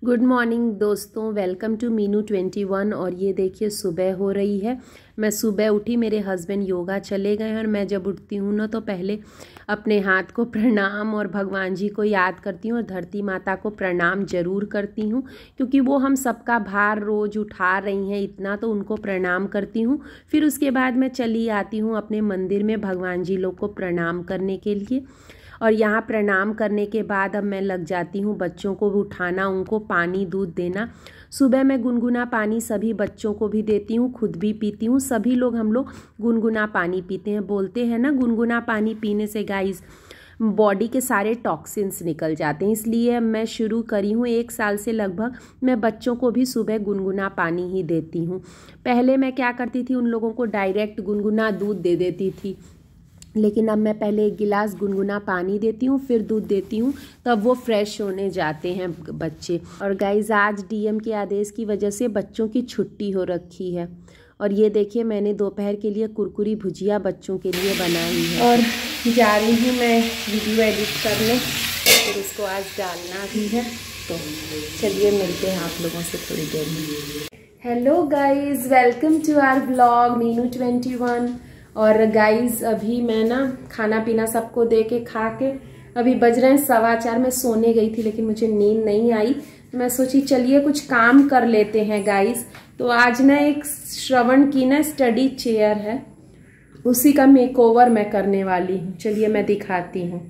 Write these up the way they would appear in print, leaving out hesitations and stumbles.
Good morning दोस्तों, welcome to Meenu 21। और ये देखिए सुबह हो रही है। मैं सुबह उठी, मेरे हस्बैंड योगा चले गए हैं और मैं जब उठती हूँ ना तो पहले अपने हाथ को प्रणाम और भगवान जी को याद करती हूँ और धरती माता को प्रणाम जरूर करती हूँ, क्योंकि वो हम सबका भार रोज़ उठा रही हैं इतना, तो उनको प्रणाम करती हूँ। फिर उसके बाद मैं चली आती हूँ अपने मंदिर में भगवान जी लोग को प्रणाम करने के लिए। और यहाँ प्रणाम करने के बाद अब मैं लग जाती हूँ बच्चों को उठाना, उनको पानी दूध देना। सुबह मैं गुनगुना पानी सभी बच्चों को भी देती हूँ, खुद भी पीती हूँ। सभी लोग हम लोग गुनगुना पानी पीते हैं। बोलते हैं ना गुनगुना पानी पीने से गाइस बॉडी के सारे टॉक्सिन्स निकल जाते हैं। इसलिए मैं शुरू करी हूँ 1 साल से लगभग, मैं बच्चों को भी सुबह गुनगुना पानी ही देती हूँ। पहले मैं क्या करती थी, उन लोगों को डायरेक्ट गुनगुना दूध दे देती थी, लेकिन अब मैं पहले 1 गिलास गुनगुना पानी देती हूँ, फिर दूध देती हूँ, तब वो फ्रेश होने जाते हैं बच्चे। और गाइज आज डीएम के आदेश की वजह से बच्चों की छुट्टी हो रखी है। और ये देखिए मैंने दोपहर के लिए कुरकुरी भुजिया बच्चों के लिए बनाई है और जा रही हूँ मैं वीडियो एडिट करने, फिर उसको आज डालना भी है। तो चलिए मिलते हैं आप लोगों से थोड़ी देर में। Hello guys, welcome to our blog Meenu 21। और गाइज अभी मैं ना खाना पीना सबको दे के खा के अभी बज रहे हैं 4:15। मैं सोने गई थी लेकिन मुझे नींद नहीं आई, तो मैं सोची चलिए कुछ काम कर लेते हैं गाइज। तो आज ना एक श्रवण की ना स्टडी चेयर है, उसी का मेकओवर मैं करने वाली हूँ। चलिए मैं दिखाती हूँ।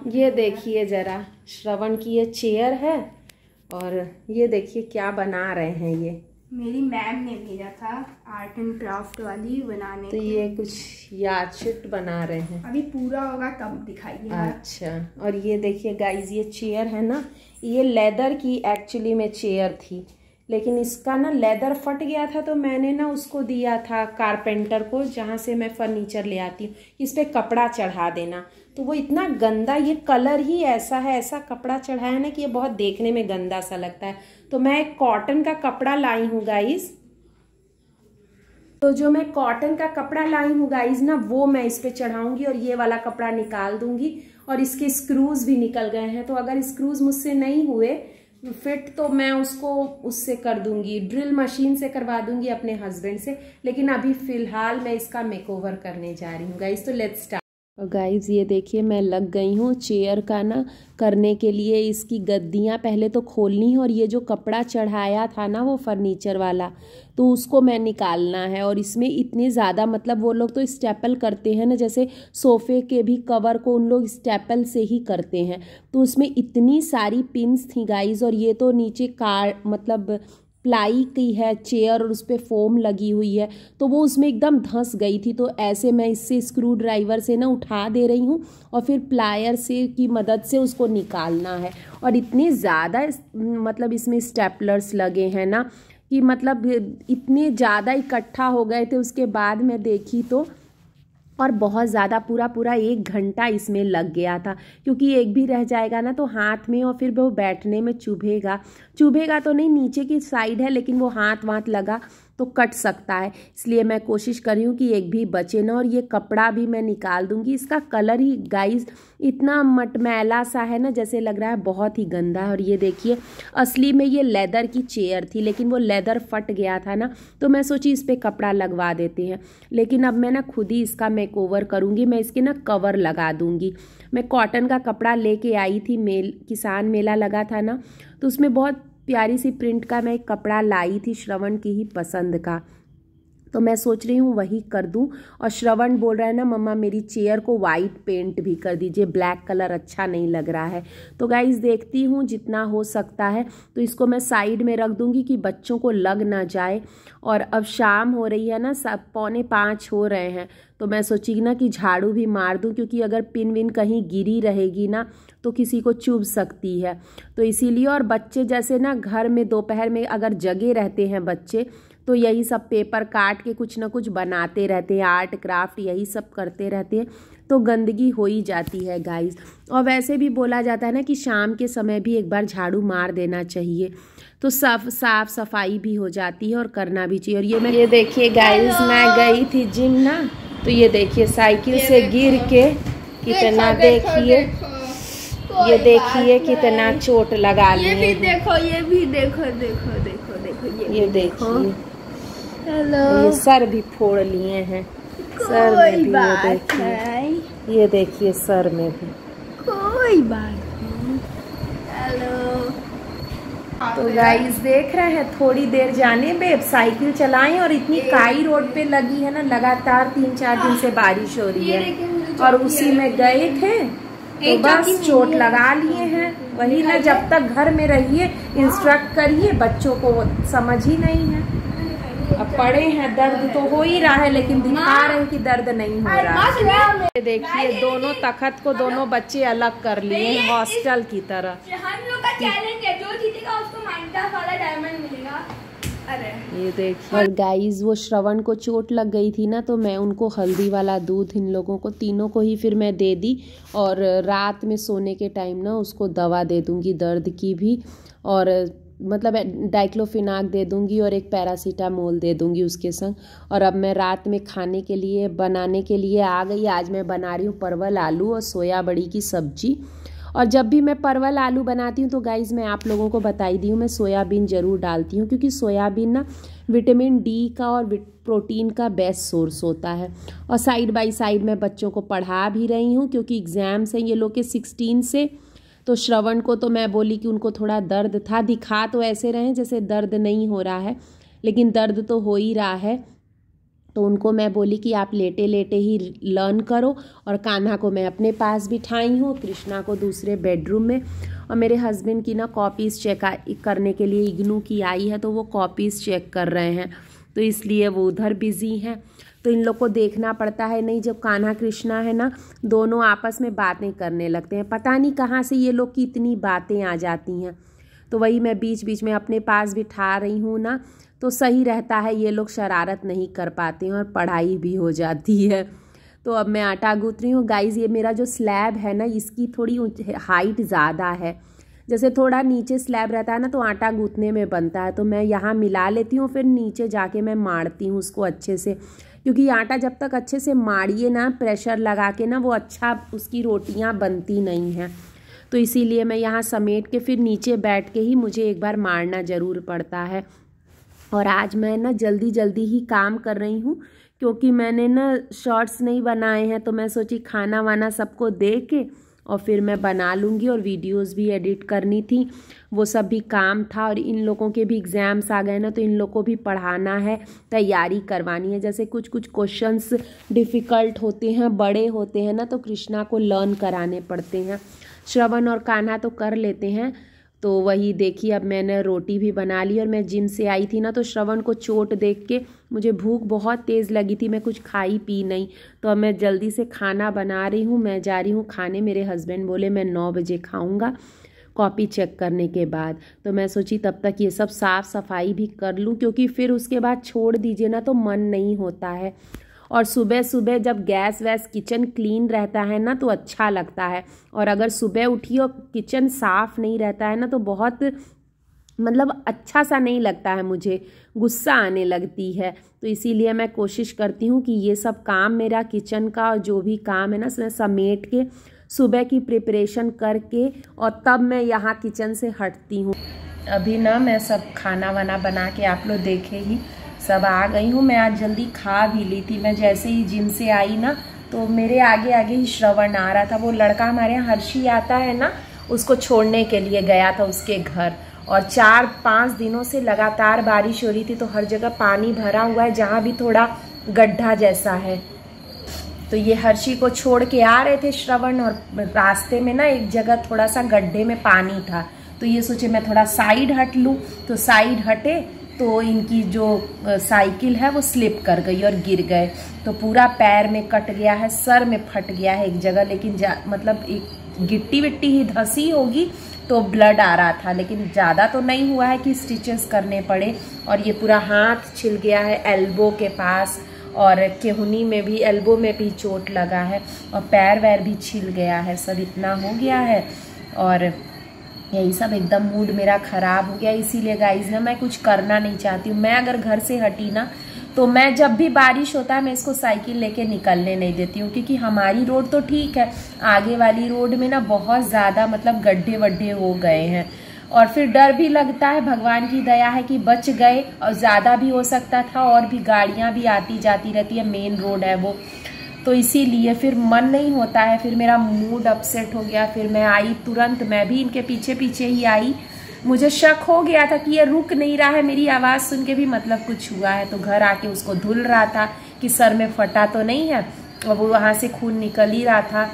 ये देखिए जरा, श्रवण की ये चेयर है और ये देखिए क्या बना रहे हैं। ये मेरी मैम ने भेजा था आर्ट एंड क्राफ्ट वाली बनाने। तो ये कुछ यादशीट बना रहे हैं, अभी पूरा होगा तब दिखाइए। अच्छा, और ये देखिए गाइज ये चेयर है ना, ये लेदर की एक्चुअली में चेयर थी, लेकिन इसका ना लेदर फट गया था, तो मैंने ना उसको दिया था कारपेंटर को, जहाँ से मैं फर्नीचर ले आती हूँ, इस पर कपड़ा चढ़ा देना। तो वो इतना गंदा, ये कलर ही ऐसा है, ऐसा कपड़ा चढ़ाया ना कि ये बहुत देखने में गंदा सा लगता है। तो मैं एक कॉटन का कपड़ा लाई हूँ गाइस, तो जो मैं कॉटन का कपड़ा लाई हूँ गाइस ना, वो मैं इस पे चढ़ाऊंगी और ये वाला कपड़ा निकाल दूंगी। और इसके स्क्रूज भी निकल गए हैं, तो अगर स्क्रूज मुझसे नहीं हुए फिट तो मैं उसको उससे कर दूंगी, ड्रिल मशीन से करवा दूंगी अपने हस्बैंड से। लेकिन अभी फिलहाल मैं इसका मेकओवर करने जा रही हूँ गाइज। तो लेट्स स्टार्ट। और गाइज ये देखिए मैं लग गई हूँ चेयर का ना करने के लिए। इसकी गद्दियाँ पहले तो खोलनी है और ये जो कपड़ा चढ़ाया था ना वो फर्नीचर वाला, तो उसको मैं निकालना है। और इसमें इतनी ज़्यादा, मतलब वो लोग तो स्टेपल करते हैं ना, जैसे सोफ़े के भी कवर को उन लोग स्टेपल से ही करते हैं, तो उसमें इतनी सारी पिन्स थी गाइज। और ये तो नीचे मतलब प्लाई की है चेयर और उस पर फोम लगी हुई है, तो वो उसमें एकदम धंस गई थी। तो ऐसे मैं इससे स्क्रू ड्राइवर से ना उठा दे रही हूँ और फिर प्लायर से की मदद से उसको निकालना है। और इतने ज़्यादा मतलब इसमें स्टेपलर्स लगे हैं ना कि मतलब इतने ज़्यादा इकट्ठा हो गए थे। उसके बाद मैं देखी तो, और बहुत ज़्यादा पूरा 1 घंटा इसमें लग गया था, क्योंकि एक भी रह जाएगा ना तो हाथ में और फिर वो बैठने में चुभेगा तो नहीं, नीचे की साइड है लेकिन वो हाथ लगा तो कट सकता है। इसलिए मैं कोशिश कर रही हूँ कि एक भी बचे ना। और ये कपड़ा भी मैं निकाल दूंगी। इसका कलर ही गाइस इतना मटमैला सा है ना, जैसे लग रहा है बहुत ही गंदा है। और ये देखिए असली में ये लेदर की चेयर थी, लेकिन वो लेदर फट गया था ना, तो मैं सोची इस पर कपड़ा लगवा देते हैं। लेकिन अब मैं ना खुद ही इसका मेकओवर करूँगी। मैं इसके ना कवर लगा दूँगी। मैं कॉटन का कपड़ा लेके आई थी, किसान मेला लगा था ना, तो उसमें बहुत प्यारी सी प्रिंट का मैं एक कपड़ा लाई थी, श्रवण की ही पसंद का, तो मैं सोच रही हूँ वही कर दूँ। और श्रवण बोल रहा है ना मम्मा मेरी चेयर को वाइट पेंट भी कर दीजिए, ब्लैक कलर अच्छा नहीं लग रहा है। तो गाइस देखती हूँ जितना हो सकता है, तो इसको मैं साइड में रख दूँगी कि बच्चों को लग ना जाए। और अब शाम हो रही है ना, 4:45 हो रहे हैं, तो मैं सोची ना कि झाड़ू भी मार दूँ, क्योंकि अगर पिन विन कहीं गिरी रहेगी ना तो किसी को चुभ सकती है। तो इसीलिए, और बच्चे जैसे ना घर में दोपहर में अगर जगे रहते हैं बच्चे, तो यही सब पेपर काट के कुछ ना कुछ बनाते रहते हैं, आर्ट क्राफ्ट यही सब करते रहते हैं, तो गंदगी हो ही जाती है गाइस। और वैसे भी बोला जाता है ना कि शाम के समय भी एक बार झाड़ू मार देना चाहिए, तो साफ सफाई भी हो जाती है और करना भी चाहिए। और ये देखिए गाइस, मैं गई थी जिम ना, तो ये देखिए साइकिल से गिर के कितना, देखिए ये देखिए कितना चोट लगा लिए। ये भी देखो, ये भी देखो, देखो देखो देखो, ये देखिए। हेलो, ये सर भी फोड़ लिए हैं, सर में भी ये देखिए सर में भी कोई बात नहीं। हेलो, तो गाइस देख रहे हैं, थोड़ी देर जाने पे साइकिल चलाएं और इतनी काई रोड पे लगी है ना, लगातार 3-4 दिन से बारिश हो रही है और उसी में गए थे तो बस चोट लगा लिए हैं। वही ना, जब तक घर में रहिए इंस्ट्रक्ट करिए, बच्चों को समझ ही नहीं है। अब पड़े हैं, दर्द तो हो ही रहा है लेकिन दिखा रहे हैं कि दर्द नहीं हो रहा है। देखिए दोनों तखत को दोनों बच्चे अलग कर लिए हैं हॉस्टल की तरह। हम लोग का चैलेंज है, जो जीतेगा उसको माइनक्राफ्ट वाला डायमंड मिलेगा। अरे ये देखिए। और गाइस वो श्रवण को चोट लग गई थी ना, तो मैं उनको हल्दी वाला दूध इन लोगों को तीनों को ही फिर मैं दे दी और रात में सोने के टाइम ना उसको दवा दे दूंगी दर्द की भी, और मतलब डाइक्लोफिनाक दे दूंगी और एक पैरासीटामोल दे दूंगी उसके संग। और अब मैं रात में खाने के लिए बनाने के लिए आ गई। आज मैं बना रही हूँ परवल आलू और सोया बड़ी की सब्जी। और जब भी मैं परवल आलू बनाती हूँ तो गाइज़ मैं आप लोगों को बताई दी हूँ, मैं सोयाबीन ज़रूर डालती हूँ क्योंकि सोयाबीन ना विटामिन डी का और प्रोटीन का बेस्ट सोर्स होता है। और साइड बाय साइड मैं बच्चों को पढ़ा भी रही हूँ क्योंकि एग्ज़ाम्स हैं ये लोग के 16 से। तो श्रवण को तो मैं बोली कि उनको थोड़ा दर्द था, दिखा तो ऐसे रहे जैसे दर्द नहीं हो रहा है लेकिन दर्द तो हो ही रहा है। तो उनको मैं बोली कि आप लेटे लेटे ही लर्न करो। और कान्हा को मैं अपने पास बिठाई हूँ, कृष्णा को दूसरे बेडरूम में। और मेरे हस्बैंड की ना कॉपीज़ चेक करने के लिए इग्नू की आई है, तो वो कॉपीज़ चेक कर रहे हैं, तो इसलिए वो उधर बिज़ी हैं। तो इन लोग को देखना पड़ता है। नहीं, जब कान्हा कृष्णा है ना दोनों आपस में बातें करने लगते हैं, पता नहीं कहाँ से ये लोग की इतनी बातें आ जाती हैं। तो वही मैं बीच बीच में अपने पास बिठा रही हूँ ना, तो सही रहता है, ये लोग शरारत नहीं कर पाते हैं और पढ़ाई भी हो जाती है। तो अब मैं आटा गूँथ रही हूँ। गाइज़ ये मेरा जो स्लैब है ना इसकी थोड़ी हाइट ज़्यादा है, जैसे थोड़ा नीचे स्लैब रहता है ना तो आटा गूँथने में बनता है, तो मैं यहाँ मिला लेती हूँ, फिर नीचे जाके मैं माड़ती हूँ उसको अच्छे से, क्योंकि आटा जब तक अच्छे से माड़िए ना प्रेशर लगा के ना वो अच्छा उसकी रोटियाँ बनती नहीं हैं। तो इसीलिए मैं यहाँ समेट के फिर नीचे बैठ के ही मुझे एक बार मारना ज़रूर पड़ता है। और आज मैं ना जल्दी जल्दी ही काम कर रही हूँ क्योंकि मैंने ना शॉर्ट्स नहीं बनाए हैं, तो मैं सोची खाना वाना सबको दे के और फिर मैं बना लूँगी। और वीडियोस भी एडिट करनी थी, वो सब भी काम था। और इन लोगों के भी एग्ज़ाम्स आ गए ना, तो इन लोगों को भी पढ़ाना है, तैयारी करवानी है। जैसे कुछ कुछ क्वेश्चंस डिफ़िकल्ट होते हैं, बड़े होते हैं ना, तो कृष्णा को लर्न कराने पड़ते हैं। श्रवण और कान्हा तो कर लेते हैं। तो वही देखिए, अब मैंने रोटी भी बना ली। और मैं जिम से आई थी ना, तो श्रवण को चोट देख के मुझे भूख बहुत तेज़ लगी थी, मैं कुछ खाई पी नहीं, तो अब मैं जल्दी से खाना बना रही हूँ। मैं जा रही हूँ खाने। मेरे हस्बैंड बोले मैं 9 बजे खाऊँगा कॉपी चेक करने के बाद, तो मैं सोची तब तक ये सब साफ़ सफाई भी कर लूँ, क्योंकि फिर उसके बाद छोड़ दीजिए ना तो मन नहीं होता है। और सुबह सुबह जब गैस वैस किचन क्लीन रहता है ना तो अच्छा लगता है, और अगर सुबह उठी और किचन साफ़ नहीं रहता है ना तो बहुत मतलब अच्छा सा नहीं लगता है, मुझे गुस्सा आने लगती है। तो इसीलिए मैं कोशिश करती हूँ कि ये सब काम मेरा किचन का और जो भी काम है ना मैं समेट के सुबह की प्रिपरेशन करके और तब मैं यहाँ किचन से हटती हूँ। अभी ना मैं सब खाना वाना बना के आप लोग देखे ही सब आ गई हूँ। मैं आज जल्दी खा भी ली थी। मैं जैसे ही जिम से आई ना तो मेरे आगे आगे ही श्रवण आ रहा था। वो लड़का हमारे यहाँ हर्षी आता है ना, उसको छोड़ने के लिए गया था उसके घर। और 4-5 दिनों से लगातार बारिश हो रही थी, तो हर जगह पानी भरा हुआ है, जहाँ भी थोड़ा गड्ढा जैसा है। तो ये हर्षी को छोड़ के आ रहे थे श्रवण, और रास्ते में ना एक जगह थोड़ा सा गड्ढे में पानी था, तो ये सोचे मैं थोड़ा साइड हट लूँ। तो साइड हटे तो इनकी जो साइकिल है वो स्लिप कर गई और गिर गए, तो पूरा पैर में कट गया है, सर में फट गया है एक जगह, लेकिन मतलब एक गिट्टी विट्टी ही धसी होगी तो ब्लड आ रहा था, लेकिन ज़्यादा तो नहीं हुआ है कि स्टिचेस करने पड़े। और ये पूरा हाथ छिल गया है एल्बो के पास, और केहुनी में भी, एल्बो में भी चोट लगा है, और पैर वैर भी छिल गया है, सब इतना हो गया है। और यही सब एकदम मूड मेरा ख़राब हो गया। इसीलिए गाइज ना मैं कुछ करना नहीं चाहती हूँ। मैं अगर घर से हटी ना तो मैं जब भी बारिश होता है मैं इसको साइकिल लेके निकलने नहीं देती हूँ, क्योंकि हमारी रोड तो ठीक है, आगे वाली रोड में ना बहुत ज़्यादा मतलब गड्ढे वड्ढे हो गए हैं, और फिर डर भी लगता है। भगवान की दया है कि बच गए, और ज़्यादा भी हो सकता था, और भी गाड़ियाँ भी आती जाती रहती है, मेन रोड है वो, तो इसीलिए फिर मन नहीं होता है, फिर मेरा मूड अपसेट हो गया। फिर मैं आई तुरंत, मैं भी इनके पीछे पीछे ही आई। मुझे शक हो गया था कि ये रुक नहीं रहा है, मेरी आवाज़ सुन के भी मतलब कुछ हुआ है, तो घर आके उसको धुल रहा था कि सर में फटा तो नहीं है, और वो वहाँ से खून निकल ही रहा था।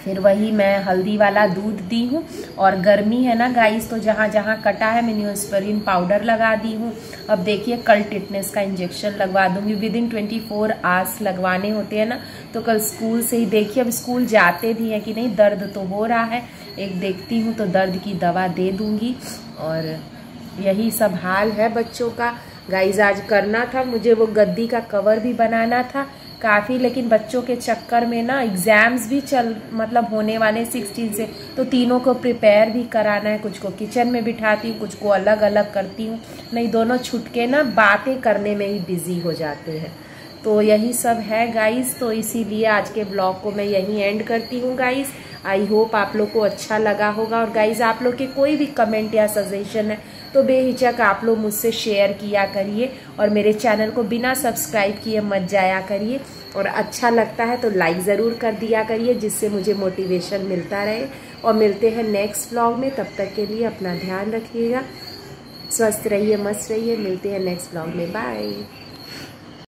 फिर वही मैं हल्दी वाला दूध दी हूँ, और गर्मी है ना गाइस, तो जहाँ जहाँ कटा है मैं न्यूस्परिन पाउडर लगा दी हूँ। अब देखिए कल टिटनेस का इंजेक्शन लगवा दूंगी, विदिन 24 आवर्स लगवाने होते हैं ना, तो कल स्कूल से ही देखिए, अब स्कूल जाते भी हैं कि नहीं, दर्द तो हो रहा है, एक देखती हूँ तो दर्द की दवा दे दूंगी। और यही सब हाल है बच्चों का गाइस। आज करना था मुझे वो गद्दी का कवर भी बनाना था काफ़ी, लेकिन बच्चों के चक्कर में ना एग्ज़ाम्स भी मतलब होने वाले 16 से, तो तीनों को प्रिपेयर भी कराना है, कुछ को किचन में बिठाती हूँ, कुछ को अलग अलग करती हूँ, नहीं दोनों छुटके ना बातें करने में ही बिजी हो जाते हैं। तो यही सब है गाइस, तो इसीलिए आज के ब्लॉग को मैं यहीं एंड करती हूँ गाइस। आई होप आप लोग को अच्छा लगा होगा, और गाइस आप लोग के कोई भी कमेंट या सजेशन है तो बेहिचक आप लोग मुझसे शेयर किया करिए, और मेरे चैनल को बिना सब्सक्राइब किए मत जाया करिए, और अच्छा लगता है तो लाइक ज़रूर कर दिया करिए, जिससे मुझे मोटिवेशन मिलता रहे। और मिलते हैं नेक्स्ट व्लॉग में, तब तक के लिए अपना ध्यान रखिएगा, स्वस्थ रहिए, मस्त रहिए, मिलते हैं नेक्स्ट व्लॉग में, बाय।